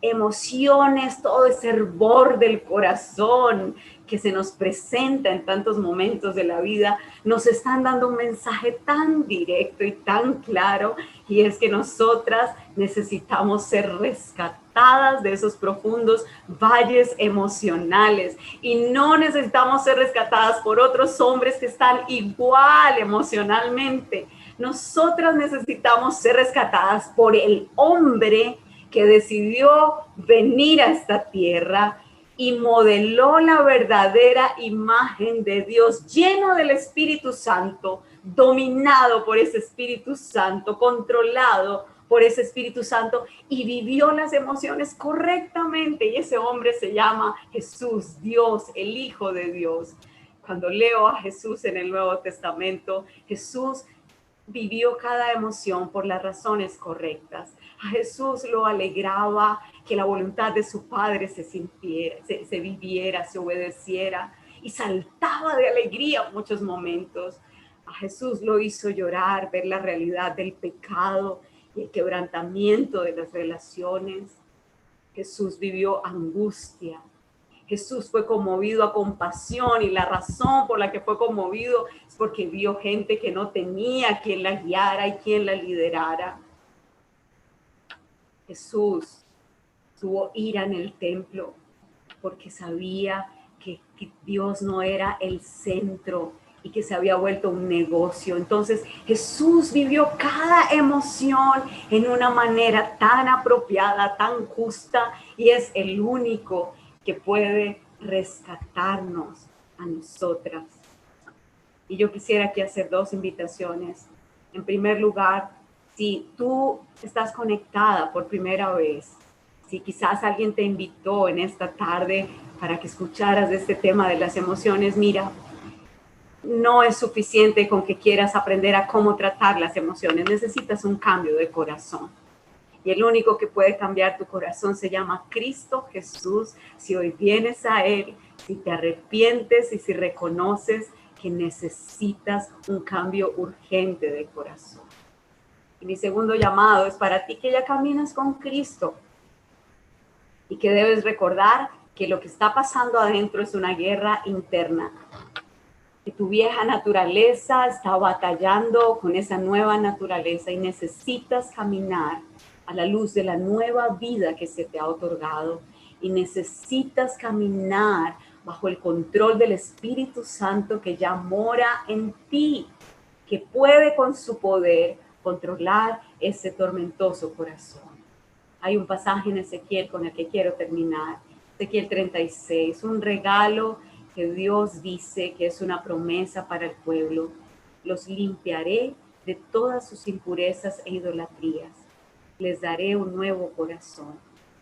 Speaker 1: emociones, todo ese hervor del corazón que se nos presenta en tantos momentos de la vida, nos están dando un mensaje tan directo y tan claro, y es que nosotras necesitamos ser rescatadas de esos profundos valles emocionales, y no necesitamos ser rescatadas por otros hombres que están igual emocionalmente. Nosotras necesitamos ser rescatadas por el hombre que decidió venir a esta tierra y modeló la verdadera imagen de Dios, lleno del Espíritu Santo, dominado por ese Espíritu Santo, controlado por ese Espíritu Santo, y vivió las emociones correctamente. Y ese hombre se llama Jesús, Dios, el Hijo de Dios. Cuando leo a Jesús en el Nuevo Testamento, Jesús vivió cada emoción por las razones correctas. A Jesús lo alegraba que la voluntad de su Padre se viviera, se obedeciera, y saltaba de alegría en muchos momentos. A Jesús lo hizo llorar, ver la realidad del pecado y el quebrantamiento de las relaciones. Jesús vivió angustia. Jesús fue conmovido a compasión, y la razón por la que fue conmovido es porque vio gente que no tenía quien la guiara y quien la liderara. Jesús tuvo ira en el templo porque sabía que Dios no era el centro y que se había vuelto un negocio. Entonces Jesús vivió cada emoción en una manera tan apropiada, tan justa, y es el único que puede rescatarnos a nosotras. Y yo quisiera aquí hacer dos invitaciones. En primer lugar, si tú estás conectada por primera vez, si quizás alguien te invitó en esta tarde para que escucharas de este tema de las emociones, mira, no es suficiente con que quieras aprender a cómo tratar las emociones, necesitas un cambio de corazón. Y el único que puede cambiar tu corazón se llama Cristo Jesús. Si hoy vienes a Él, si te arrepientes y si reconoces que necesitas un cambio urgente de corazón. Y mi segundo llamado es para ti que ya caminas con Cristo y que debes recordar que lo que está pasando adentro es una guerra interna. Que tu vieja naturaleza está batallando con esa nueva naturaleza y necesitas caminar a la luz de la nueva vida que se te ha otorgado, y necesitas caminar bajo el control del Espíritu Santo que ya mora en ti, que puede con su poder controlar ese tormentoso corazón. Hay un pasaje en Ezequiel con el que quiero terminar, Ezequiel 36, un regalo que Dios dice que es una promesa para el pueblo. Los limpiaré de todas sus impurezas e idolatrías. Les daré un nuevo corazón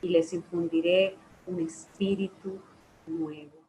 Speaker 1: y les infundiré un espíritu nuevo.